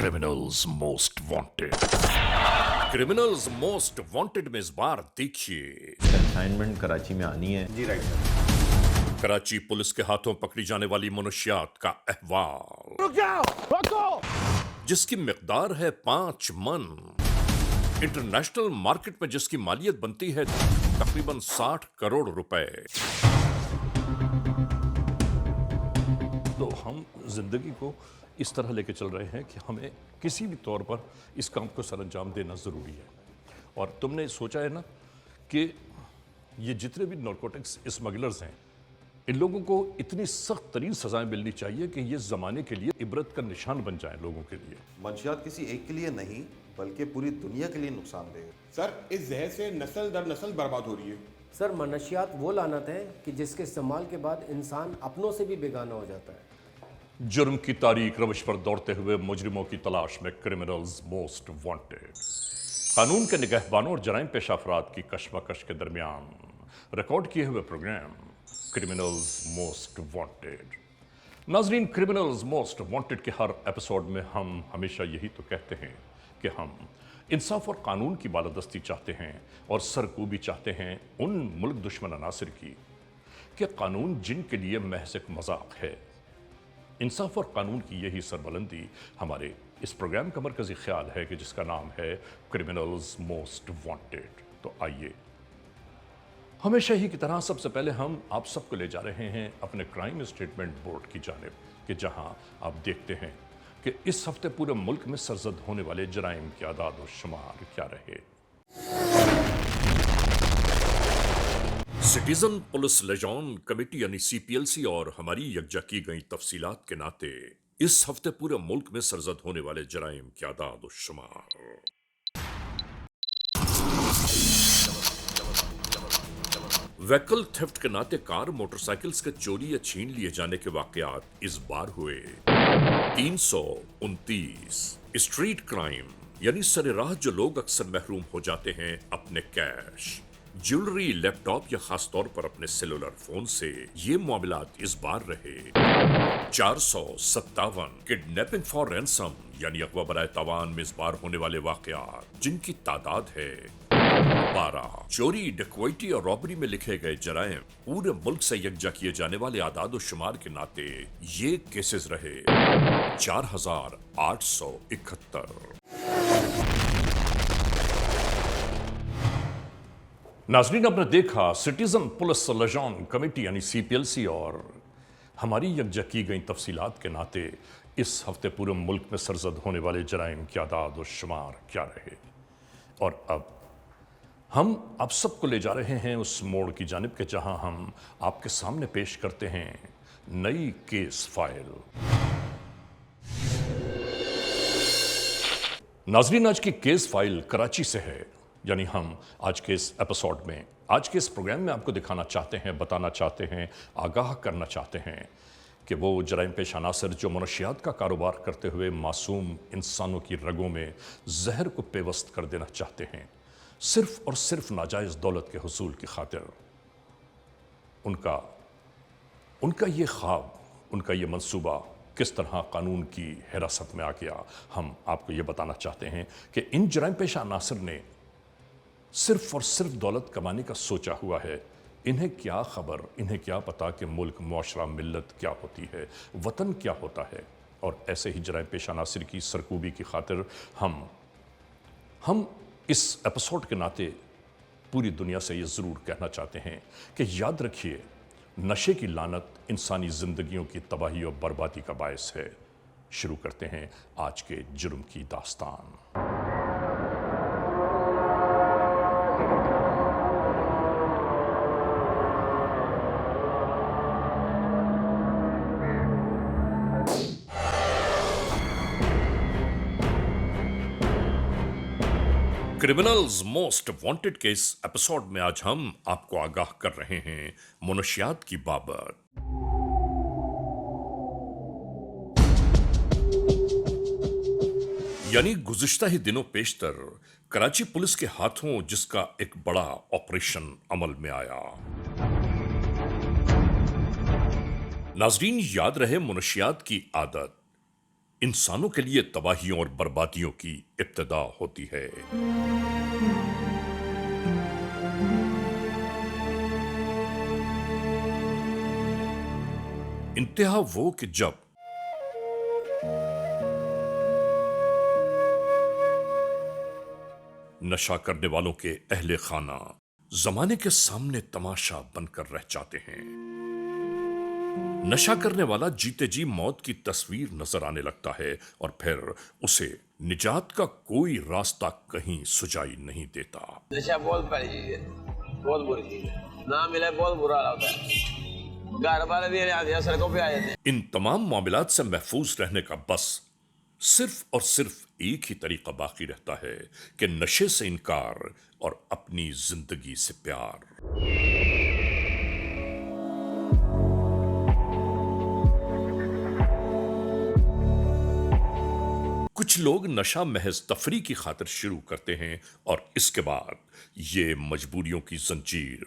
Criminals most wanted. Criminals most wanted में इस बार देखिए कंसाइनमेंट कराची में आनी है। जी राइट सर। कराची पुलिस के हाथों पकड़ी जाने वाली मनुष्यात का अहवाल, रुक जाओ, रोको। जिसकी मिकदार है 5 मन, इंटरनेशनल मार्केट में जिसकी मालियत बनती है तकरीबन 60 करोड़ रुपए। तो हम जिंदगी को इस तरह लेके चल रहे हैं कि हमें किसी भी तौर पर इस काम को सर अंजाम देना ज़रूरी है। और तुमने सोचा है ना कि ये जितने भी नारकोटिक्स स्मगलर्स हैं, इन लोगों को इतनी सख्त तरीन सजाएं मिलनी चाहिए कि ये ज़माने के लिए इबरत का निशान बन जाए लोगों के लिए। मंशियात किसी एक के लिए नहीं बल्कि पूरी दुनिया के लिए नुकसानदेह है। सर, इस जहर से नस्ल दर नस्ल बर्बाद हो रही है। सर, मनशियात वो लानत है कि जिसके इस्तेमाल के बाद इंसान अपनों से भी बेगाना हो जाता है। जुर्म की तारीख रवश पर दौड़ते हुए मुजरिमों की तलाश में क्रिमिनल्स मोस्ट वांटेड। कानून के निगहबानों और जराइम पेशा अफराद की कशमकश के दरमियान रिकॉर्ड किए हुए प्रोग्राम क्रिमिनल्स मोस्ट वांटेड। नाजरीन, क्रिमिनल्स मोस्ट वांटेड के हर एपिसोड में हम हमेशा यही तो कहते हैं कि हम इंसाफ और कानून की बालादस्ती चाहते हैं और सरकूबी चाहते हैं उन मुल्क दुश्मन अनासिर की कि कानून जिनके लिए महज एक मजाक है। इंसाफ और कानून की यही सरबलंदी हमारे इस प्रोग्राम का मरकजी ख्याल है कि जिसका नाम है क्रिमिनल्स मोस्ट वांटेड। तो आइए, हमेशा ही की तरह सबसे पहले हम आप सबको ले जा रहे हैं अपने क्राइम स्टेटमेंट बोर्ड की जानिब, कि जहां आप देखते हैं कि इस हफ्ते पूरे मुल्क में सरजद होने वाले जराइम के आदाद और शुमार क्या रहे। सिटीजन पुलिस लेजॉन कमेटी यानी सीपीएलसी और हमारी यकजा की गई तफसीलात के नाते इस हफ्ते पूरे मुल्क में सरजद होने वाले जराइम के आदाद और शुमार। व्हीकल थेफ्ट के नाते कार मोटरसाइकिल्स के चोरी या छीन लिए जाने के वाकयात इस बार हुए 329। स्ट्रीट क्राइम यानी सरेराह जो लोग अक्सर महरूम हो जाते हैं अपने कैश, ज्वेलरी, लैपटॉप या खास तौर पर अपने सेलुलर फोन से, ये मामलात इस बार रहे 457। किडनैपिंग फॉर रैंसम यानी अगवा बराए तावान में इस बार होने वाले वाकयात जिनकी तादाद है 12। चोरी, डकैती और रॉबरी में लिखे गए जराइम पूरे मुल्क से यकजा किए जाने वाले आदाद शुमार के नाते ये केसेस रहे 4871। नाजरीन, आपने देखा सिटीजन पुलिस लेजॉन कमेटी यानी सीपीएलसी और हमारी यकजा की गई तफसीलात के नाते इस हफ्ते पूरे मुल्क में सरजद होने वाले जराइम के आदाद और शुमार क्या रहे। और अब हम आप सबको ले जा रहे हैं उस मोड़ की जानिब के जहां हम आपके सामने पेश करते हैं नई केस फाइल। नाजरीन, आज की केस फाइल कराची से है, यानी हम आज के इस एपिसोड में, आज के इस प्रोग्राम में आपको दिखाना चाहते हैं, बताना चाहते हैं, आगाह करना चाहते हैं कि वो जराइम पेश अनासर जो मनशियात का कारोबार करते हुए मासूम इंसानों की रगों में जहर को पेवस्त कर देना चाहते हैं, सिर्फ और सिर्फ नाजायज़ दौलत के हुसूल की खातिर, उनका ये ख्वाब, उनका ये मंसूबा किस तरह कानून की हिरासत में आ गया। हम आपको ये बताना चाहते हैं कि इन जराइम पेशा अनासर ने सिर्फ और सिर्फ दौलत कमाने का सोचा हुआ है। इन्हें क्या खबर, इन्हें क्या पता कि मुल्क, मुआशरा, मिल्लत क्या होती है, वतन क्या होता है। और ऐसे ही जराइम पेशा अनासर की सरकूबी की खातिर हम इस एपिसोड के नाते पूरी दुनिया से ये ज़रूर कहना चाहते हैं कि याद रखिए, नशे की लानत इंसानी ज़िंदगियों की तबाही और बर्बादी का बायस है। शुरू करते हैं आज के जुर्म की दास्तान। क्रिमिनल्स मोस्ट वांटेड के इस एपिसोड में आज हम आपको आगाह कर रहे हैं मुनशियात की बाबत। यानी गुज़िश्ता ही दिनों पेशतर कराची पुलिस के हाथों जिसका एक बड़ा ऑपरेशन अमल में आया। नाजरीन, याद रहे मुनशियात की आदत, इंसानों के लिए तबाहियों और बर्बादियों की इब्तिदा होती है। इंतहा वो कि जब नशा करने वालों के अहले खाना जमाने के सामने तमाशा बनकर रह जाते हैं। नशा करने वाला जीते जी मौत की तस्वीर नजर आने लगता है और फिर उसे निजात का कोई रास्ता कहीं सुझाई नहीं देता। नशा बहुत बड़ी चीज है, बहुत बुरी चीज है, ना मिले बहुत बुरा लगता है। घर वाले भी आते हैं, सड़कों पे आ जाते हैं। इन तमाम मामलात से महफूज रहने का बस सिर्फ और सिर्फ एक ही तरीका बाकी रहता है कि नशे से इनकार और अपनी जिंदगी से प्यार। कुछ लोग नशा महज तफरी की खातिर शुरू करते हैं और इसके बाद ये मजबूरियों की जंजीर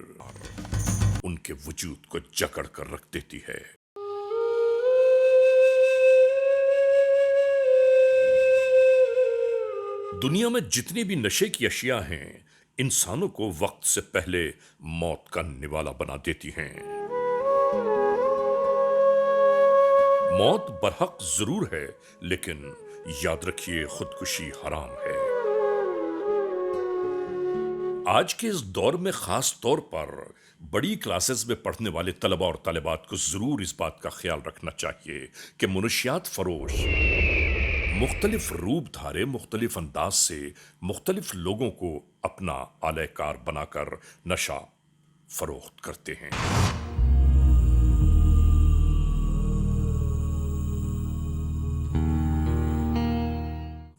उनके वजूद को जकड़ कर रख देती है। दुनिया में जितनी भी नशे की अशिया हैं, इंसानों को वक्त से पहले मौत का निवाला बना देती हैं। मौत बरहक जरूर है, लेकिन याद रखिए खुदकुशी हराम है। आज के इस दौर में खास तौर पर बड़ी क्लासेस में पढ़ने वाले तलबा और तालिबात को जरूर इस बात का ख्याल रखना चाहिए कि मुनशियात फरोश मुख्तलिफ रूप धारे मुख्तलिफ अंदाज से मुख्तलिफ लोगों को अपना आलयकार बनाकर नशा फरोख्त करते हैं।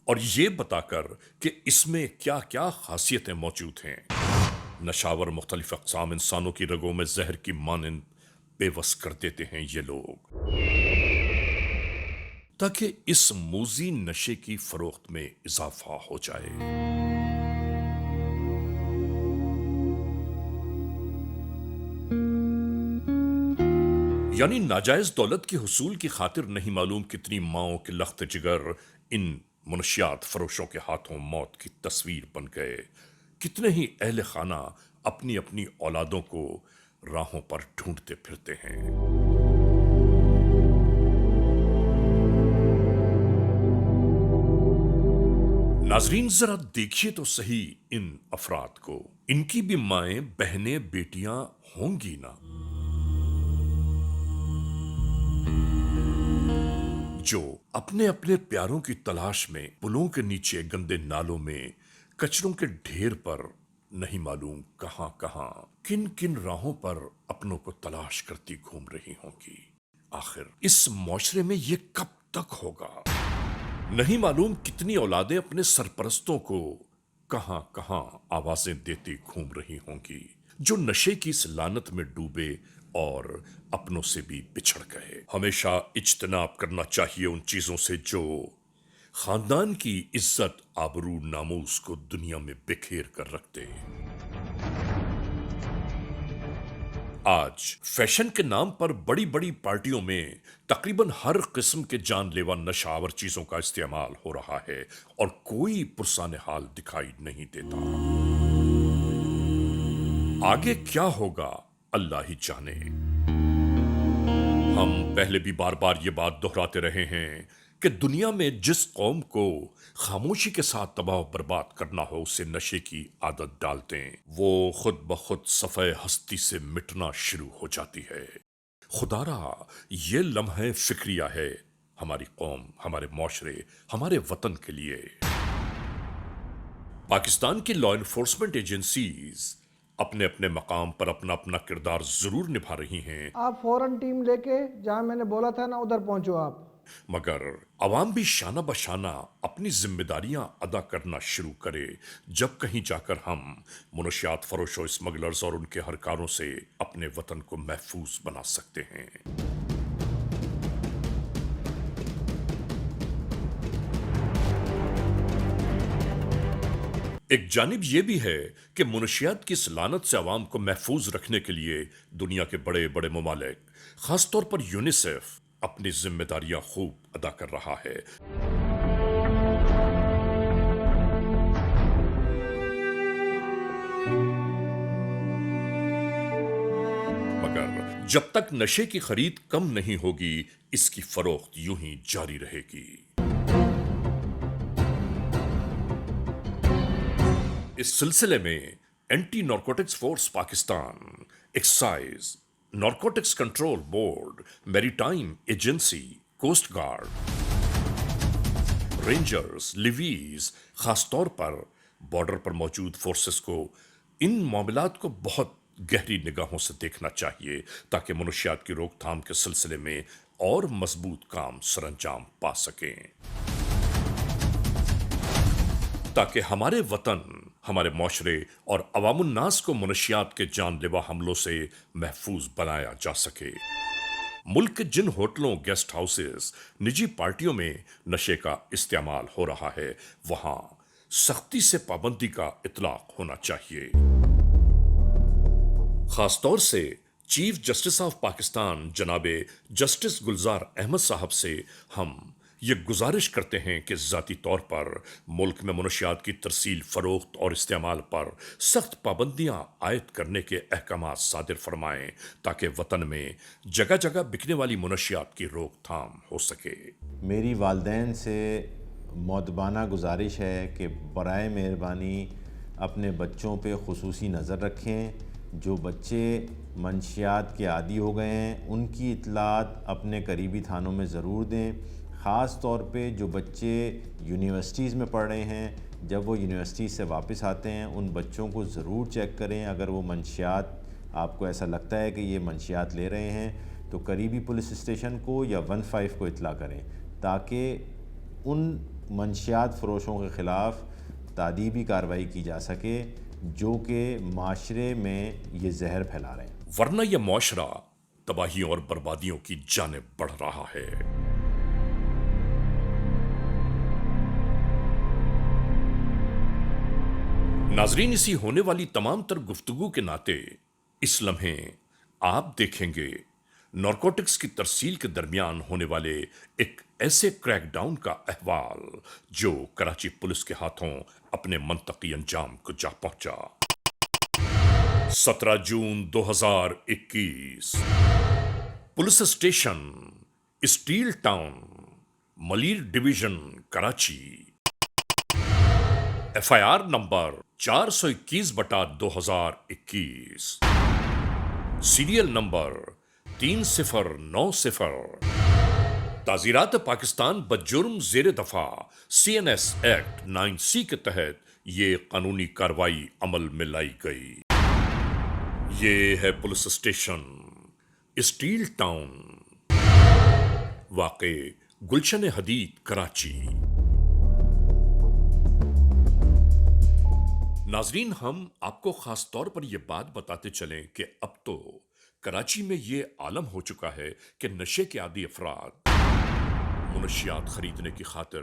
और ये बताकर कि इसमें क्या क्या खासियतें मौजूद हैं। नशावर मुख्तलिफ अक़साम इंसानों की रगों में जहर की मानंद बेवस कर देते हैं ये लोग, ताकि इस मूजी नशे की फरोख्त में इजाफा हो जाए। यानी नाजायज दौलत के हुसूल की खातिर नहीं मालूम कितनी माओं के लख्त जिगर इन मुनशियात फरोशों के हाथों मौत की तस्वीर बन गए। कितने ही अहले खाना अपनी अपनी औलादों को राहों पर ढूंढते फिरते हैं। नाजरीन, जरा देखिए तो सही इन अफराद को। इनकी भी माएं बहनें बेटियां होंगी ना, जो अपने अपने प्यारों की तलाश में पुलों के नीचे गंदे नालों में कचरों के ढेर पर नहीं मालूम कहां कहां किन किन राहों पर अपनों को तलाश करती घूम रही होंगी। आखिर इस मुआशरे में ये कब तक होगा? नहीं मालूम कितनी औलादें अपने सरपरस्तों को कहां कहां आवाजें देती घूम रही होंगी, जो नशे की इस लानत में डूबे और अपनों से भी बिछड़ गए। हमेशा इज्तनाब करना चाहिए उन चीजों से जो खानदान की इज्जत आबरू नामूस को दुनिया में बिखेर कर रखते हैं। आज फैशन के नाम पर बड़ी बड़ी पार्टियों में तकरीबन हर किस्म के जानलेवा नशावर चीजों का इस्तेमाल हो रहा है और कोई पुरसाने हाल दिखाई नहीं देता। आगे क्या होगा अल्लाह ही जाने। हम पहले भी बार बार ये बात दोहराते रहे हैं कि दुनिया में जिस कौम को खामोशी के साथ तबाह बर्बाद करना हो उसे नशे की आदत डाल दें, वो खुद ब खुद सफ़े हस्ती से मिटना शुरू हो जाती है। खुदारा ये लम्हे फिक्रिया है हमारी कौम, हमारे मुआशरे, हमारे वतन के लिए। पाकिस्तान की लॉ एनफोर्समेंट एजेंसीज अपने अपने मकाम पर अपना अपना किरदार जरूर निभा रही हैं, आप फौरन टीम लेके जहां मैंने बोला था ना उधर पहुंचो आप। मगर अवाम भी शाना बशाना अपनी जिम्मेदारियां अदा करना शुरू करे, जब कहीं जाकर हम मुनशियात फरोशों, स्मगलर्स और उनके हरकारों से अपने वतन को महफूज बना सकते हैं। एक जानिब यह भी है कि मुनशियात की इस लानत से अवाम को महफूज रखने के लिए दुनिया के बड़े बड़े ममालिक, खासतौर पर यूनिसेफ अपनी जिम्मेदारियां खूब अदा कर रहा है। मगर जब तक नशे की खरीद कम नहीं होगी, इसकी फरोख्त यूं ही जारी रहेगी। इस सिलसिले में anti narcotics force Pakistan, excise, narcotics control board, maritime agency, coast guard, rangers, levies, खासतौर पर बॉर्डर पर मौजूद फोर्सेस को इन मामलात को बहुत गहरी निगाहों से देखना चाहिए ताकि मनुष्यात की रोकथाम के सिलसिले में और मजबूत काम सरंजाम पा सकें, ताकि हमारे वतन, हमारे माशरे और अवामुन्नास को मनुष्यात के जानलेवा हमलों से महफूज बनाया जा सके। मुल्क के जिन होटलों, गेस्ट हाउसेस, निजी पार्टियों में नशे का इस्तेमाल हो रहा है, वहां सख्ती से पाबंदी का इतलाक होना चाहिए। खासतौर से चीफ जस्टिस ऑफ पाकिस्तान जनाबे जस्टिस गुलजार अहमद साहब से हम ये गुजारिश करते हैं कि ज़ाती तौर पर मुल्क में मनुष्यात की तरसील, फरोख्त और इस्तेमाल पर सख्त पाबंदियां आयद करने के अहकामात सादिर फरमाएं ताकि वतन में जगह जगह बिकने वाली मनुष्यात की रोकथाम हो सके। मेरी वालदैन से मौदबाना गुजारिश है कि बराए मेहरबानी अपने बच्चों पे खुसूसी नज़र रखें। जो बच्चे मंशियात के आदी हो गए हैं उनकी इतलात अपने करीबी थानों में ज़रूर दें। ख़ास तौर पे जो बच्चे यूनिवर्सिटीज़ में पढ़ रहे हैं, जब वो यूनिवर्सिटी से वापस आते हैं उन बच्चों को ज़रूर चेक करें। अगर वो मंशियात, आपको ऐसा लगता है कि ये मंशियात ले रहे हैं, तो करीबी पुलिस स्टेशन को या 15 को इतला करें ताकि उन मंशियात फ़रोशों के ख़िलाफ़ तादीबी कार्रवाई की जा सके जो कि माशरे में ये जहर फैला रहे हैं, वरना यह माशरा तबाहियों और बर्बादियों की जानिब बढ़ रहा है। नाजरीन, इसी होने वाली तमाम तर गुफ्तगू के नाते इस लम्हे आप देखेंगे नारकोटिक्स की तरसील के दरमियान होने वाले एक ऐसे क्रैकडाउन का अहवाल जो कराची पुलिस के हाथों अपने मंतकी अंजाम को जा पहुंचा। 17 June 2021 police station steel town, Malir division, Karachi. FIR number 421/2021, serial number 3090। ताज़ीरात पाकिस्तान बजुर्म ज़ेर दफ़ा CNS एक्ट 9C के तहत ये कानूनी कार्रवाई अमल में लाई गई। ये है पुलिस स्टेशन स्टील टाउन, वाक़े गुलशन हदीद, कराची। नाजरीन, हम आपको खास तौर पर यह बात बताते चलें कि अब तो कराची में ये आलम हो चुका है कि नशे के आदी अफराद मुनशियात खरीदने की खातिर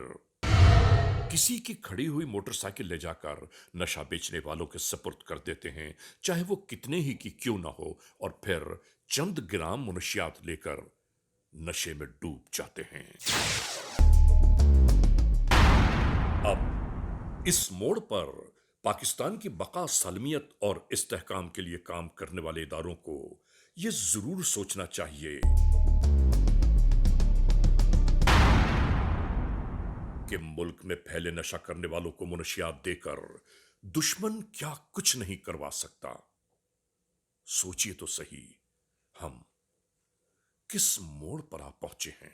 किसी की खड़ी हुई मोटरसाइकिल ले जाकर नशा बेचने वालों के सपुर्द कर देते हैं, चाहे वो कितने ही की क्यों ना हो, और फिर चंद ग्राम मुनशियात लेकर नशे में डूब जाते हैं। अब इस मोड़ पर पाकिस्तान की बका, सालमियत और इस्तेहकाम के लिए काम करने वाले इदारों को ये जरूर सोचना चाहिए कि मुल्क में फैले नशा करने वालों को मुनशियात देकर दुश्मन क्या कुछ नहीं करवा सकता। सोचिए तो सही, हम किस मोड़ पर आ पहुंचे हैं।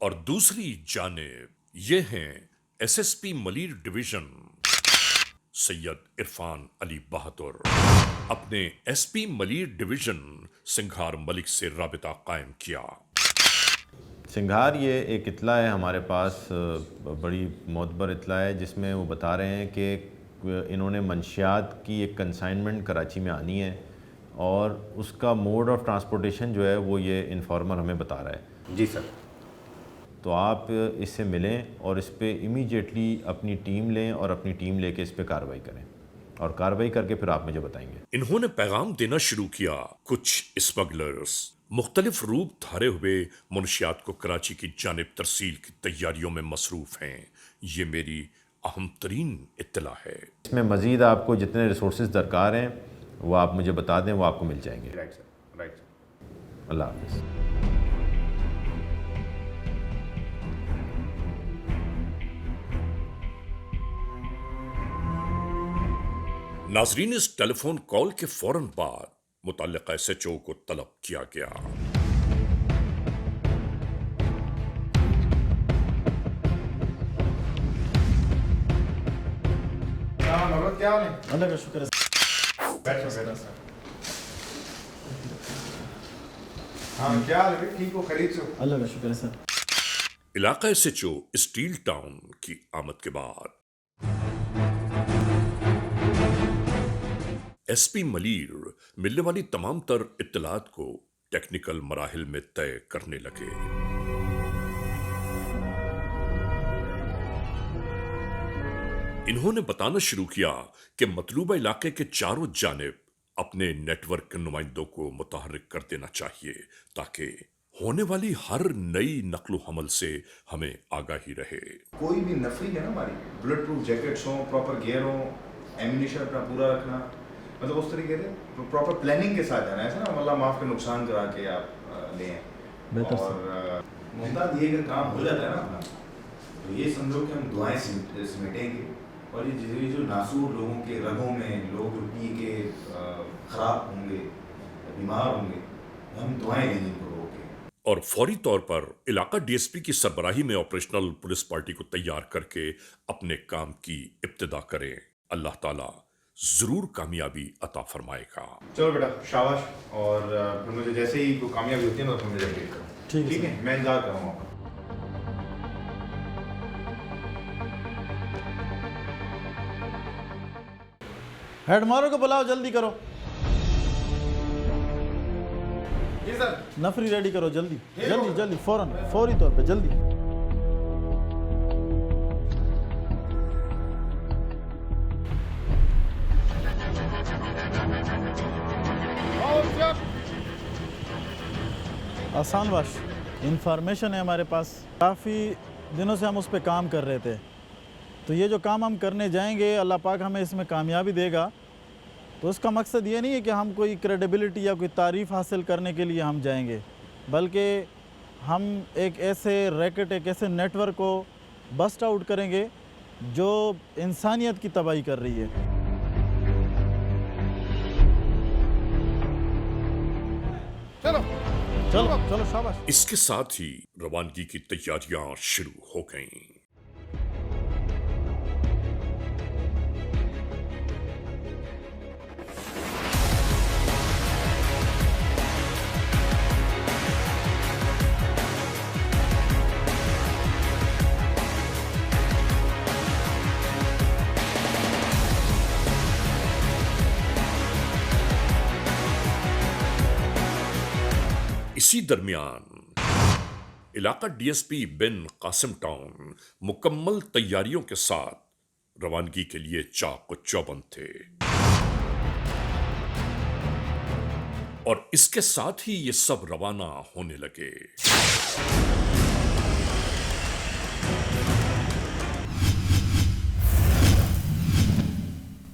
और दूसरी जानिब ये हैं SSP मलीर डिवीजन सैयद इरफान अली बहादुर। अपने SP मलीर डिवीजन सिंघार मलिक से राबिता कायम किया। सिंघार ये एक इतला है हमारे पास, बड़ी मोतबर इतला है, जिसमें वो बता रहे हैं कि इन्होंने मंशियात की एक कंसाइनमेंट कराची में आनी है और उसका मोड ऑफ ट्रांसपोर्टेशन जो है वो ये इन्फॉर्मर हमें बता रहा है। जी सर। तो आप इससे मिलें और इस पे इमीडिएटली अपनी टीम लें और अपनी टीम लेके इस पे कार्रवाई करें। اور کارروائی کر کے پھر آپ مجھے بتائیں گے. انہوں نے پیغام دینا شروع کیا. کچھ اسمگلرز مختلف روپ دھارے ہوئے منشیات کو کراچی کی جانب ترسیل کی تیاریوں میں مصروف ہیں. یہ میری اہم ترین اطلاع ہے. اس میں مزید آپ کو جتنے ریسورسز درکار ہیں وہ آپ مجھے بتا دیں, وہ آپ کو مل جائیں گے. Right sir, right sir. اللہ حافظ. ناظرین, اس ٹیلی فون کال کے فوراً بعد متعلقہ ایس ایچ او کو طلب کیا گیا. کیا حال ہے؟ اللہ کا شکر ہے. بیٹھو بیٹھو سر. ہاں کیا حال ہے؟ ٹھیک ہو, خرید سے ہو؟ اللہ کا شکر ہے سر. علاقہ S H O steel town کی آمد کے بعد ایس پی ملیر ملنے والی تمام تر اطلاعات کو ٹیکنیکل مراحل میں طے کرنے لگے. انہوں نے بتانا شروع کیا کہ مطلوبہ علاقے کے چاروں جانب اپنے نیٹ ورک کے نمائندوں کو متحرک کر دینا چاہیے تاکہ ہونے والی ہر نئی نقل و حمل سے ہمیں آگاہی رہے. کوئی بھی نفری ہے نا ہماری, بلٹ پروف جیکٹس ہوں, پراپر گیئر ہوں, ایمونیشن اپنا پورا رکھنا, مطلب اس طریقے سے پراپر پلاننگ کے ساتھ جانا ہے. ایسا نا اللہ معاف کے نقصان کرا کے آپ لیں. اور ممتاز یہ اگر کام ہو جاتا ہے نا اپنا, تو یہ سمجھو کہ ہم دعائیں سمیٹیں گے. اور یہ جو ناسور لوگوں کے رگوں میں لوگ جو پی کے خراب ہوں گے, بیمار ہوں گے, ہم دعائیں لیں گے ان کو روک کے. اور فوری طور پر علاقہ ڈی ایس پی کی سربراہی میں آپریشنل پولیس پارٹی کو تیار کر کے اپنے کام کی ابتدا کریں. اللہ تعالیٰ ضرور کامیابی عطا فرمائے گا. چلو بیٹا شاباش. اور پھر مجھے جیسے ہی کوئی کامیابی ہوتی ہے نا تو مجھے اپڈیٹ کرو. ٹھیک ہے, میں انتظار کر رہا ہوں آپ کا. ہیڈ مارو کو بلاؤ, جلدی کرو. جی سر. نفری ریڈی کرو, جلدی جلدی جلدی, فوراً فوری طور پہ جلدی. آسان باش, انفارمیشن ہے ہمارے پاس, کافی دنوں سے ہم اس پہ کام کر رہے تھے. تو یہ جو کام ہم کرنے جائیں گے, اللہ پاک ہمیں اس میں کامیابی دے گا. تو اس کا مقصد یہ نہیں ہے کہ ہم کوئی کریڈیبلٹی یا کوئی تعریف حاصل کرنے کے لیے ہم جائیں گے, بلکہ ہم ایک ایسے ریکٹ, ایک ایسے نیٹ ورک کو بسٹ آؤٹ کریں گے جو انسانیت کی تباہی کر رہی ہے. چلو چلو چلو شاباش. اس کے ساتھ ہی روانگی کی تیاریاں شروع ہو گئیں. اسی درمیان علاقہ ڈی ایس پی بن قاسم ٹاؤن مکمل تیاریوں کے ساتھ روانگی کے لیے چاق و چوبند تھے. اور اس کے ساتھ ہی یہ سب روانہ ہونے لگے.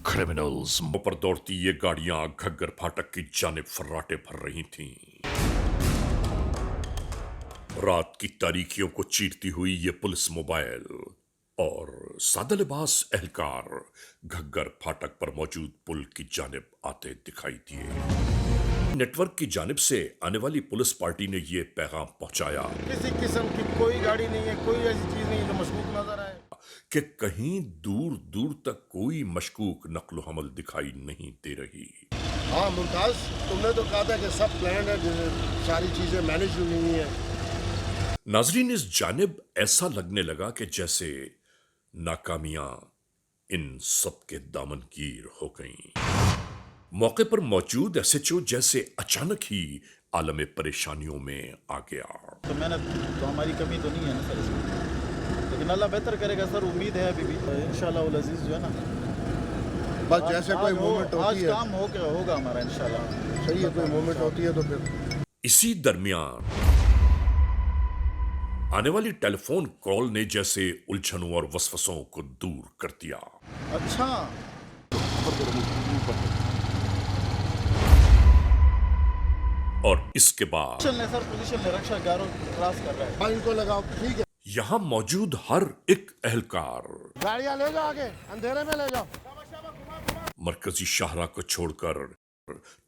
کرمنلز پر دوڑتی یہ گاڑیاں گھگر پھاٹک کی جانب فراٹے بھر رہی تھیں. رات کی تاریکیوں کو چیرتی ہوئی یہ پولیس موبائل اور سادہ لباس اہلکار گھگر پھاٹک پر موجود پل کی جانب آتے دکھائی دیے. نیٹ ورک کی جانب سے آنے والی پولیس پارٹی نے یہ پیغام پہنچایا کسی قسم کی کوئی گاڑی نہیں ہے, کوئی ایسی چیز نہیں ہے جو مشکوک نظر آئے کہ کہیں دور دور تک کوئی مشکوک نقل و حمل دکھائی نہیں دے رہی. ہاں ممتاز, تم نے تو کہا تھا کہ سب پلان ہے, ساری چیزیں مینج ہوئی ہیں. ناظرین, اس جانب ایسا لگنے لگا کہ جیسے ناکامیاں ان سب کے دامن گیر ہو گئیں. موقع پر موجود ایس ایچ او جیسے اچانک ہی عالم پریشانیوں میں آ گیا. تو محنت تو ہماری کمی تو نہیں ہے نا سر اس میں, لیکن اللہ بہتر کرے گا سر, امید ہے ابھی بھی انشاءاللہ العزیز جو ہے نا बस जैसे कोई मूवमेंट आज होती है काम होगा हमारा इंशाल्लाह। सही है, कोई मूवमेंट होती है तो फिर इसी दरमियान आने वाली टेलीफोन कॉल ने जैसे उलझनों और वसवसों को दूर कर दिया। अच्छा और इसके बाद पोजीशन ले सर, पोजीशन ले, रक्षा गारो क्रॉस कर रहा है। भाई इनको लगाओ, ठीक है। यहां मौजूद हर एक एहलकार गाड़ियां ले जाओ आगे, अंधेरे में ले जाओ। मरकजी शाहरा को छोड़कर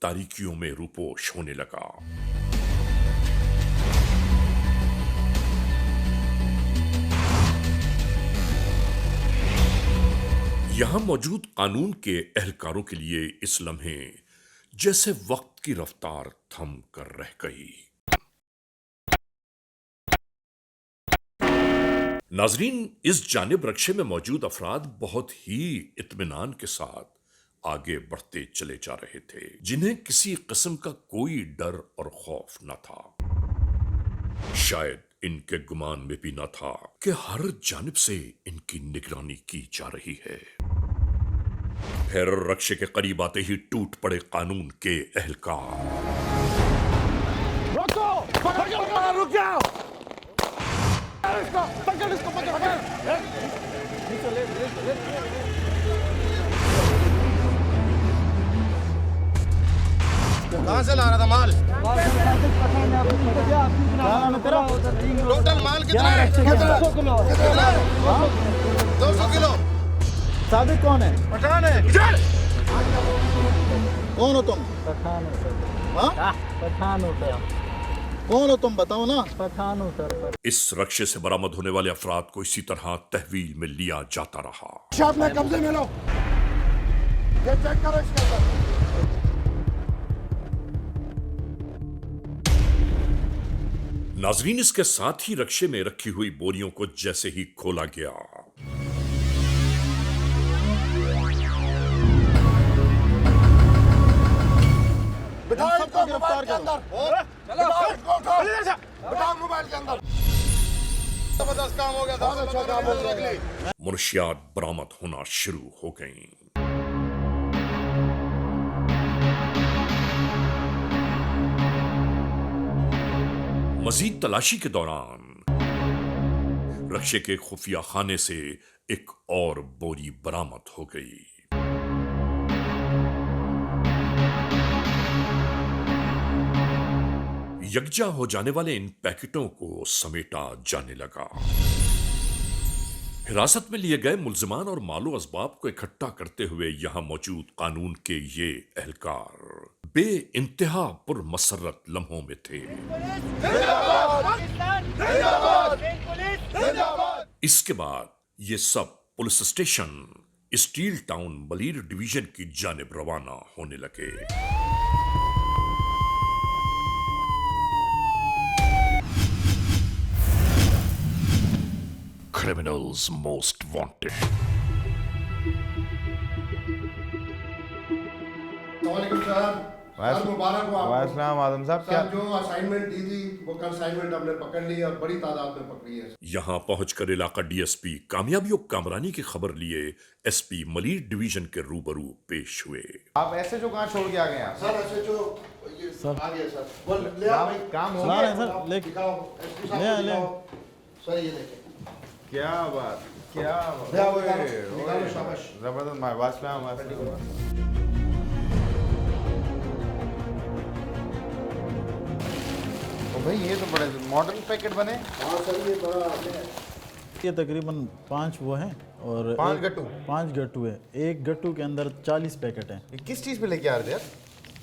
तारीकियों में रूपोश होने लगा। यहां मौजूद कानून के एहलकारों के लिए इस लम्हे जैसे वक्त की रफ्तार थम कर रह गई। नाजरीन, इस जानिब रक्शे में मौजूद अफराद बहुत ही इत्मीनान के साथ आगे बढ़ते चले जा रहे थे, जिन्हें किसी किस्म का कोई डर और खौफ न था। शायद इनके गुमान में भी न था कि हर जानिब से इनकी निगरानी की जा रही है। फिर रक्शे के करीब आते ही टूट पड़े कानून के एहलकार। रुक जाओ। कहाँ से ला रहा था माल? टोटल माल कितना है? 200 किलो। साबिक कौन है? पठान है। कौन हो तुम? हाँ? कौन हो तुम, बताओ ना। इस रक्शे से बरामद होने वाले अफराद को इसी तरह तहवील में लिया जाता रहा। अपने कब्जे में लो, ये चेक करो इसके अंदर। नाजरीन, इसके साथ ही रक्शे में रखी हुई बोरियों को जैसे ही खोला गया, बिठाओ इसको मोबाइल के अंदर। बिठाओ इसको, उठाओ। बिठाओ मोबाइल के अंदर। जबरदस्त काम हो गया, बहुत अच्छा काम हो गया। मुनशियात बरामद होना शुरू हो गईं। मजीद तलाशी के दौरान रक्शे के खुफिया खाने से एक और बोरी बरामद हो गई। यकजा हो जाने वाले इन पैकेटों को समेटा जाने लगा। हिरासत में लिए गए मुल्जिमान और मालो असबाब को इकट्ठा करते हुए यहां मौजूद कानून के ये एहलकार बे इंतहा पुरमसरत लम्हों में थे। इसके बाद ये सब police station steel town Malir division की जानिब रवाना होने लगे। Criminals most wanted. वालेकुम सलाम। सर मुबारक हो आपको। वालेकुम आदम साहब, क्या सर जो असाइनमेंट दी थी वो कंसाइनमेंट हमने पकड़ ली और बड़ी तादाद में पकड़ी है। यहां पहुंचकर इलाका डीएसपी कामयाबी और कामरानी की खबर लिए एसपी मलीर डिवीजन के रूबरू पेश हुए। आप ऐसे जो कहाँ छोड़ के आ गए आप? सर ऐसे जो ये सर। आ गया सर, वो ले आओ भाई, काम हो ला गया? रहे हैं सर, ले दिखाओ एसपी साहब ले को ले। दिखाओ। सर ये देखें, क्या बात, क्या बात। ले आओ, ओए, निकालो, निकालो, ओए, शाबाश। जबरदस्त मार, वास्ता। ओ भाई ये तो बड़े मॉडर्न पैकेट बने। हाँ सर ये बड़ा है। ये तकरीबन 5 वो हैं और 5 गट्टू। 5 गट्टू है। एक गट्टू के अंदर 40 पैकेट हैं। ये किस चीज़ पे लेके आ रहे थे यार?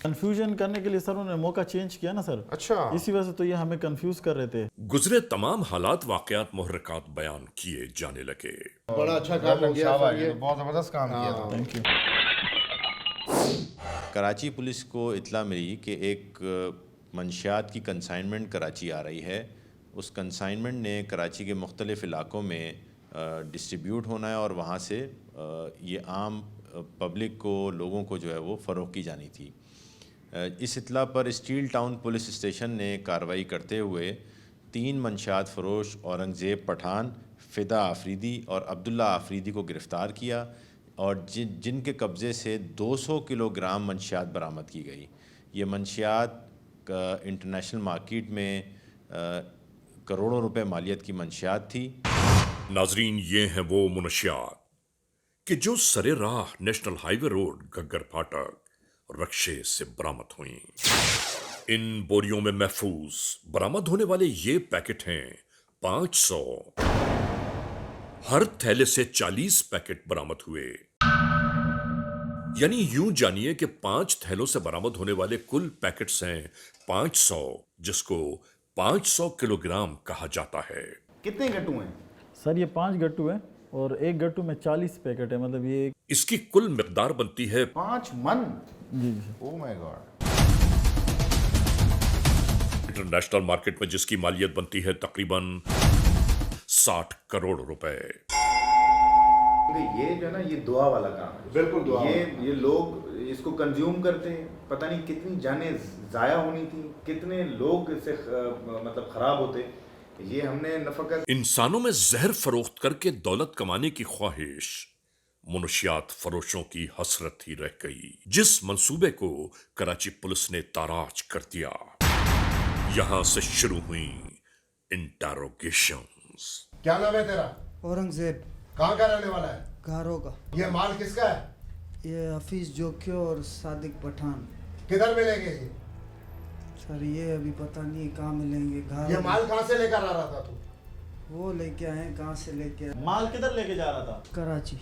कंफ्यूजन करने के लिए सर उन्होंने मौका चेंज किया ना सर। अच्छा। इसी वजह से तो ये हमें कंफ्यूज कर रहे थे। गुजरे तमाम हालात वाकयात मुहर्रकात बयान किए जाने लगे। बड़ा अच्छा काम हो गया सर ये। बहुत ज़बरदस्त काम किया था। Thank you. कराची पुलिस को इत्तला मिली कि एक मंशियात की कंसाइनमेंट कराची आ रही है। उस कंसाइनमेंट ने कराची के मुख्तलिफ़ इलाक़ों में डिस्ट्रीब्यूट होना है और वहाँ से ये आम पब्लिक को, लोगों को जो है वो फ़रोग़ की जानी थी। इस इत्तला पर स्टील टाउन पुलिस स्टेशन ने कार्रवाई करते हुए 3 मंशियात फ़रोश औरंगज़ेब पठान, फ़िदा आफरीदी और अब्दुल्ला आफरीदी को गिरफ़्तार किया اور جن کے قبضے سے 200 کلو گرام منشیات برآمد کی گئی. یہ منشیات انٹرنیشنل مارکیٹ میں کروڑوں روپے مالیت کی منشیات تھی. ناظرین، یہ ہیں وہ منشیات کہ جو سر راہ نیشنل ہائی وے روڈ گگر پھاٹک رکشے سے برآمد ہوئیں. ان بوریوں میں محفوظ برآمد ہونے والے یہ پیکٹ ہیں 500. ہر تھیلے سے 40 پیکٹ برآمد ہوئے. یعنی یوں جانیے کہ 5 تھیلوں سے برآمد ہونے والے کل پیکٹس ہیں 500، جس کو 500 کلو گرام کہا جاتا ہے. کتنے گٹو ہیں؟ سر یہ 5 گٹو ہیں اور ایک گٹو میں 40 پیکٹ ہے. مطلب یہ اس کی کل مقدار بنتی ہے 5 من. جی. او مائی گاڈ. انٹرنیشنل مارکیٹ میں جس کی مالیت بنتی ہے تقریباً 60 کروڑ روپے. یہ جو ہے نا، یہ دعا والا کام ہے. بالکل دعا. یہ لوگ اس کو کنزیوم کرتے ہیں. پتہ نہیں کتنی جانیں ضائع ہونی تھی، کتنے لوگ اس سے مطلب خراب ہوتے. یہ ہم نے نفقت انسانوں میں زہر فروخت کر کے دولت کمانے کی خواہش منشیات فروشوں کی حسرت ہی رہ گئی، جس منصوبے کو کراچی پولیس نے تاراج کر دیا. یہاں سے شروع ہوئیں انٹروگیشنز. کیا نام ہے تیرا؟ اورنگزیب. کہاں کا رہنے والا ہے؟ گھاروں کا. یہ مال کس کا ہے؟ یہ حفیظ جوکیو اور صادق پٹھان. کدھر ملیں گے یہ؟ سر یہ ابھی پتہ نہیں کہاں ملیں گے. یہ مال کہاں سے لے کر آ رہا تھا تو؟ وہ لے کے آئے. کہاں سے لے کے آئے؟ مال کدھر لے کے جا رہا تھا؟ کراچی.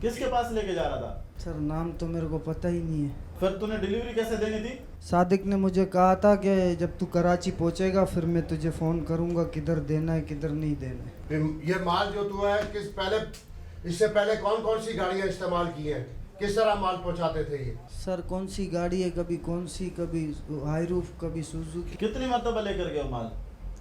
کس کے پاس لے کے جا رہا تھا؟ سر نام تو میرے کو پتہ ہی نہیں ہے. پھر تو نے ڈیلیوری کیسے دینی تھی؟ صادق نے مجھے کہا تھا کہ جب تو کراچی پہنچے گا پھر میں تجھے فون کروں گا کدھر دینا ہے کدھر نہیں دینا ہے. یہ مال جو تو ہے اس سے پہلے کون کون سی گاڑیاں استعمال کی ہیں؟ کس طرح مال پہنچاتے تھے یہ؟ سر کون سی گاڑی ہے، کبھی کون سی، کبھی ہائی روف، کبھی سوزوکی. کتنی مرتبہ لے کر گئے ہو مال؟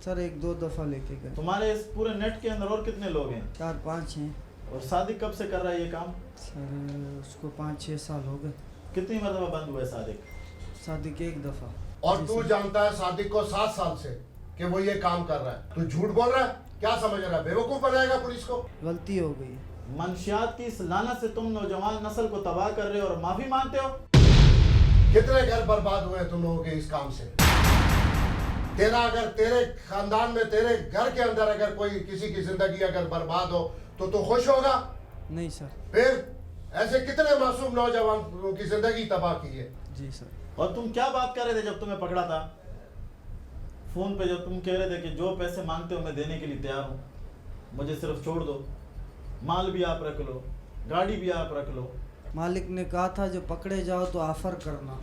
سر 1-2 دفعہ لے کے گئے. تمہارے اس پورے نیٹ کے اندر اور کتنے لوگ ہیں؟ 4-5 ہیں. اور صادق کب سے کر رہا ہے یہ کام؟ سر اس کو 5-6 سال ہو گئے. کتنی مرتبہ بند ہوا ہے صادق؟ صادق 1 دفعہ. اور تو جانتا ہے صادق کو 7 سال سے کہ وہ یہ کام کر رہا ہے. تو جھوٹ بول رہا ہے؟ کیا سمجھ رہا ہے؟ بیوقوف بنائے گا پولیس کو؟ غلطی ہو گئی. منشیات کی اس لعنت سے تم نوجوان نسل کو تباہ کر رہے ہو اور معافی مانگتے ہو. کتنے گھر برباد ہوئے تم لوگوں کے اس کام سے؟ اگر تیرے خاندان میں، تیرے گھر کے اندر اگر کوئی کسی کی زندگی اگر برباد ہو تو خوش ہوگا؟ نہیں سر. پھر ایسے کتنے معصوم نوجوان کی زندگی تباہ کی ہے. جی سر. اور تم کیا بات کر رہے تھے جب تمہیں پکڑا تھا فون پہ؟ جب تم کہہ رہے تھے کہ جو پیسے مانگتے ہو میں دینے کے لیے تیار ہوں، مجھے صرف چھوڑ دو، مال بھی آپ رکھ لو، گاڑی بھی آپ رکھ لو. مالک نے کہا تھا جو پکڑے جاؤ تو آفر کرنا.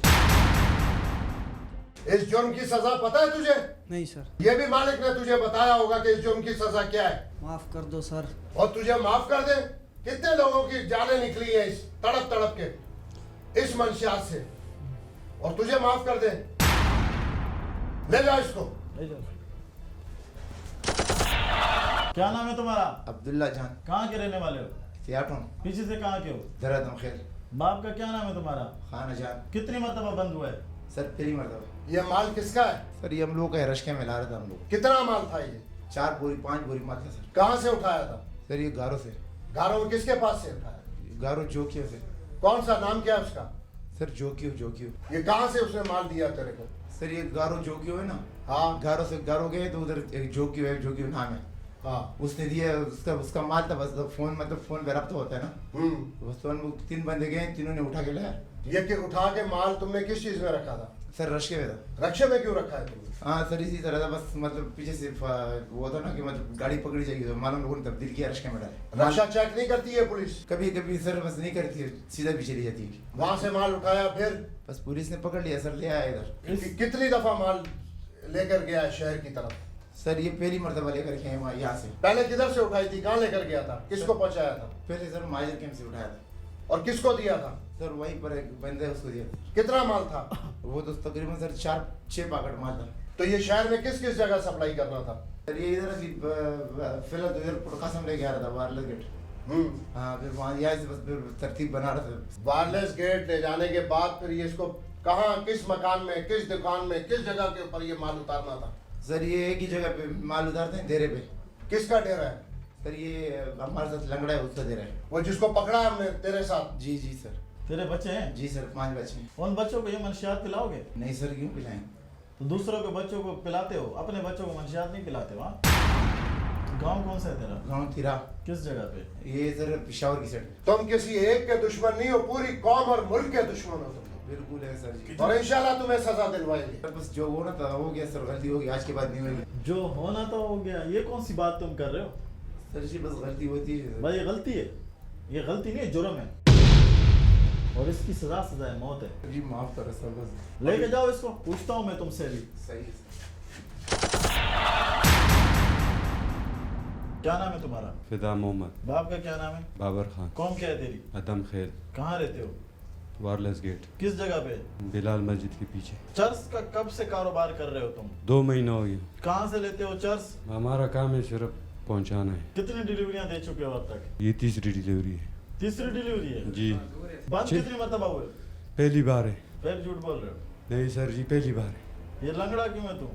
اس جرم کی سزا پتہ ہے تجھے؟ نہیں سر. یہ بھی مالک نے تجھے بتایا ہوگا کہ اس جرم کی سزا کیا ہے. معاف کر دو سر. اور تجھے معاف کر دیں؟ کتنے لوگوں کی جانیں نکلی ہیں اس تڑپ تڑپ کے اس منشیات سے، اور تجھے معاف کر دیں؟ لے جاؤ اس کو. کیا نام ہے تمہارا؟ عبداللہ جان. کہاں کے رہنے والے ہو؟ سیاٹوں. پیچھے سے کہاں کے ہو؟ درادم خیر. باپ کا کیا نام ہے تمہارا؟ خانہ جان. کتنی مرتبہ بند ہوا ہے؟ سر پہلی مرتبہ. یہ مال کس کا ہے؟ سر یہ ہم لوگ کا رشکے میں لا رہا تھا. ہم لوگ کتنا مال تھا یہ؟ 4 بوری 5 بوری مال تھا سر. کہاں سے اٹھایا تھا؟ سر یہ گاروں سے. گاروں میں کس کے پاس سے اٹھایا؟ گاروں جوکیو سے. کون سا نام کیا ہے اس کا؟ سر جوکیو. یہ کہاں سے اس نے مال دیا تیرے کو؟ سر یہ گاروں جوکیو ہے نا. ہاں. گاروں گئے تو ادھر ایک جوکیو نام ہے. ہاں. اس نے دیا اس کا مال تھا. بس فون فون پہ رابطہ ہوتا ہے نا. بس 3 بندے گئے، تینوں نے اٹھا کے لایا. یہ کہ اٹھا کے مال تم نے کس چیز میں رکھا تھا؟ سر رشکے میں تھا. رکشے میں کیوں رکھا ہے تم نے؟ ہاں سر اسی طرح تھا. بس مطلب پیچھے سے وہ تھا نا کہ مطلب گاڑی پکڑی جائے گی تو معلوم لوگوں نے تبدیل کیا رشکے میں ڈالا. رکشا چیک نہیں کرتی ہے پولیس؟ کبھی کبھی سر بس نہیں کرتی، سیدھا بھی چلی جاتی. وہاں سے مال اٹھایا پھر؟ بس پولیس نے پکڑ لیا سر، لے آیا ادھر. کتنی دفعہ مال لے کر گیا ہے شہر کی طرف؟ سر یہ پہلی مرتبہ لے کر کے ہیں وہاں یہاں سے. پہلے کدھر سے اٹھائی تھی؟ کہاں لے کر گیا تھا؟ کس کو پہنچایا تھا؟ پہلے سر مہاجر کیمپ سے اٹھایا تھا. اور کس کو دیا تھا؟ سر وہیں پر ایک بندہ ہے اس کو دیا. کتنا مال تھا؟ وہ تو تقریباً سر 4-6 پاکٹ مال تھا. تو یہ شہر میں کس کس جگہ سپلائی کرنا تھا؟ سر یہ ادھر فی الحال ادھر قاسم لے کے آ رہا تھا وائرلیس گیٹ. ہاں پھر وہاں یہاں سے بس پھر ترتیب بنا رہا تھا. وائرلیس گیٹ لے جانے کے بعد پھر یہ اس کو کہاں، کس مکان میں، کس دکان میں، کس جگہ کے اوپر یہ مال اتارنا تھا؟ سر یہ ایک ہی جگہ پہ مال اتارتے ہیں، ڈیرے پہ. کس کا ڈیرا ہے؟ सर ये हमारे साथ लंगड़ा है, उसका दे रहा है। वो जिसको पकड़ा है हमने तेरे साथ? जी जी सर। तेरे बच्चे हैं? जी सर, 5 बच्चे हैं। उन बच्चों को ये मंशियात पिलाओगे? नहीं सर, क्यों पिलाएं? तो दूसरों के बच्चों को पिलाते हो, अपने बच्चों को मंशियात नहीं पिलाते हो? हाँ, गाँव कौन सा है तेरा? गाँव तिरा। किस जगह पे? ये सर पिशावर की साइड। तुम किसी एक के दुश्मन नहीं हो, पूरी कौम और मुल्क के दुश्मन हो तुम। बिल्कुल है सर जी। और इंशाल्लाह तुम्हें सजा दिलवाएंगे। सर बस जो होना था हो गया सर, गलती होगी, आज के बाद नहीं होगी। जो होना था हो गया, ये कौन सी बात तुम कर रहे हो? सर जी बस गलती होती है। भाई ये गलती है, ये गलती नहीं है, जुर्म है और इसकी सजा है मौत है। जी माफ करो सर, बस लेके जाओ इसको, पूछता हूँ मैं तुमसे भी। सही है। क्या नाम है तुम्हारा? फिदा मोहम्मद। बाप का क्या नाम है? बाबर खान। कौन क्या है तेरी? अदम खेल। कहाँ रहते हो? Wireless gate. किस जगह पे? बिलाल मस्जिद के पीछे। चर्च का कब से कारोबार कर रहे हो तुम? 2 महीना हो गया। कहाँ से लेते हो चर्च? हमारा काम है सिर्फ पहुंचाना है। कितनी डिलीवरियां दे चुके हो अब तक? ये 3री डिलीवरी है। 3री डिलीवरी है जी। बंद कितनी मरतबा हुए? पहली बार है। फिर झूठ बोल रहे हो? नहीं सर जी, पहली बार है। ये लंगड़ा क्यों है तुम?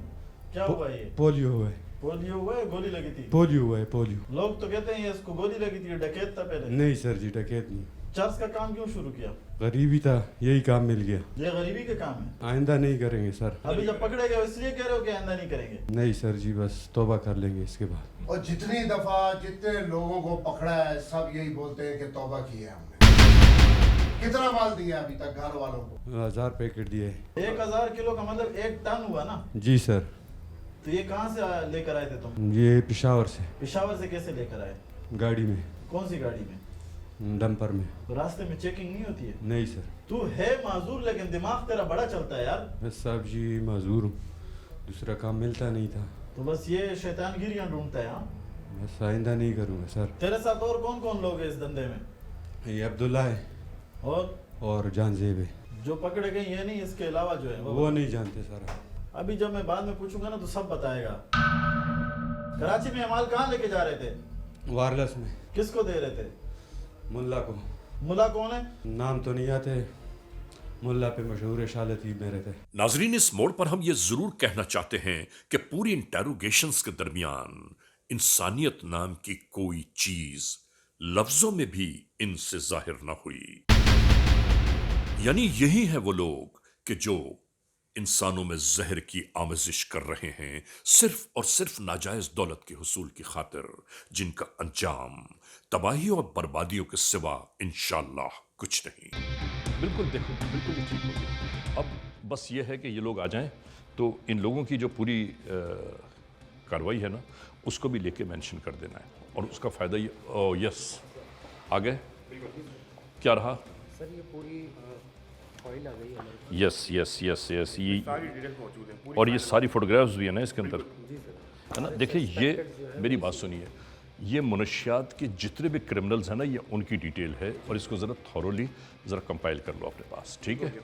क्या हुआ ये? पोलियो हुआ है। पोलियो हुआ है? गोली लगी थी? पोलियो हुआ है, पोलियो। लोग तो कहते हैं ये इसको गोली लगी थी, डकैत था पहले। नहीं सर जी, डकैत नहीं। चर्च का काम क्यों शुरू किया? गरीबी था, यही काम मिल गया। ये गरीबी का काम है? आइंदा नहीं करेंगे सर। अभी जब पकड़े गए इसलिए कह रहे हो कि आइंदा नहीं करेंगे? नहीं सर जी, बस तौबा कर लेंगे इसके बाद। और जितनी दफा जितने लोगों को पकड़ा है सब यही बोलते हैं कि तौबा की है हमने। कितना माल दिया अभी तक घर वालों को? 1000 पैकेट दिए। 1000 किलो का मतलब 1 टन हुआ ना? जी सर। तो ये कहाँ से लेकर आए थे तुम? ये पेशावर से। पेशावर से कैसे लेकर आए? गाड़ी में। कौन सी गाड़ी में? डंपर में। तो रास्ते में चेकिंग नहीं होती है? नहीं सर। तू है माजूर लेकिन दिमाग तेरा बड़ा चलता है यार। बस साहब जी माजूर हूँ, दूसरा काम मिलता नहीं था। तो बस ये शैतानगिरियां ढूंढता है? हाँ, बस आइंदा नहीं करूँगा सर। तेरे साथ और कौन कौन लोग हैं इस धंधे में? ये अब्दुल्ला है और जानजेब है। जो पकड़े गए ये नहीं, इसके अलावा जो है वो नहीं जानते सर। अभी जब मैं बाद में पूछूंगा ना तो सब बताएगा। कराची में माल कहाँ लेके जा रहे थे? वायरलेस में। किसको दे रहे थे? मुल्ला को। मुल्ला कौन है? नाम तो नहीं आते, मुल्ला पे मशहूर शालत ही मेरे थे। नाजरीन, इस मोड़ पर हम ये जरूर कहना चाहते हैं कि पूरी इंटेरोगेशंस के दरमियान इंसानियत नाम की कोई चीज लफ्जों में भी इनसे जाहिर न हुई। यानी यही है वो लोग कि जो इंसानों में जहर की आमजिश कर रहे हैं सिर्फ और सिर्फ नाजायज दौलत के हुसूल की खातिर, जिनका अंजाम तबाही और बर्बादियों के सिवा इंशाअल्लाह कुछ नहीं। बिल्कुल, देखो बिल्कुल ही ठीक हो गया। अब बस ये है कि ये लोग आ जाएं तो इन लोगों की जो पूरी कार्रवाई है ना उसको भी लेके मेंशन कर देना है और उसका फ़ायदा ये यस आ गए। क्या रहा सर? ये पूरी फाइल आ गई है। यस यस यस यस ये और ये सारी फोटोग्राफ्स भी है ना इसके अंदर, है ना। देखिए ये मेरी बात सुनिए, ये मनशियात के जितने भी क्रिमिनल्स हैं ना ये उनकी डिटेल है और इसको ज़रा थॉरोली ज़रा कंपाइल कर लो अपने पास, ठीक है।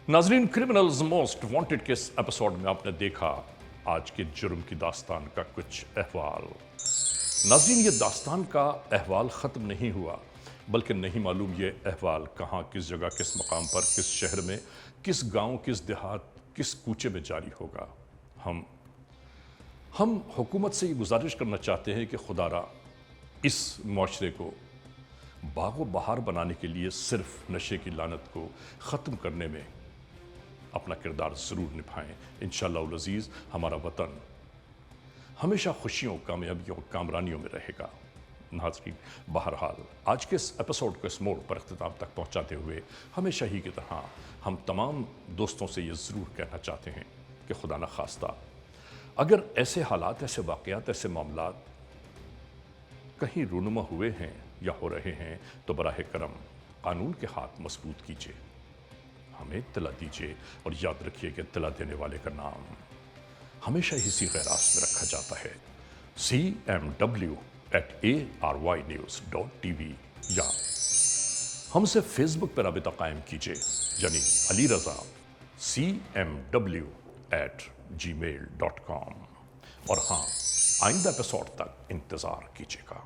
नाजरीन, क्रिमिनल्स मोस्ट वांटेड के इस एपिसोड में आपने देखा आज के जुर्म की दास्तान का कुछ अहवाल। नाजरीन, ये दास्तान का अहवाल ख़त्म नहीं हुआ, बल्कि नहीं मालूम ये अहवाल कहाँ, किस जगह, किस मकाम पर, किस शहर में, किस गांव, किस देहात, किस कूचे में जारी होगा। हम हुकूमत से ये गुजारिश करना चाहते हैं कि खुदारा इस माशरे को बागो बहार बनाने के लिए सिर्फ नशे की लानत को ख़त्म करने में अपना किरदार ज़रूर निभाएं। इंशाअल्लाह अज़ीज़ हमारा वतन हमेशा खुशियों, कामयाबियों, कामरानियों में रहेगा। नाज़रीन, बहरहाल आज के इस एपिसोड को इस मोड़ पर अख्तिताम तक पहुँचाते हुए हमेशा ही की तरह हम तमाम दोस्तों से ये ज़रूर कहना चाहते हैं कि खुदा न खास्ता अगर ऐसे हालात, ऐसे वाक़यात, ऐसे मामलात कहीं रूनुमा हुए हैं या हो रहे हैं तो बराह करम कानून के हाथ मजबूत कीजिए, हमें इत्तला दीजिए और याद रखिए कि इत्तला देने वाले का नाम हमेशा इसी गैरास में रखा जाता है, cmw@arYnews.tv या हमसे फेसबुक पर राबिता कायम कीजिए, यानी अली रज़ा cmw@gmail.com। और हाँ, आइंदा एपिसोड तक इंतज़ार कीजिएगा।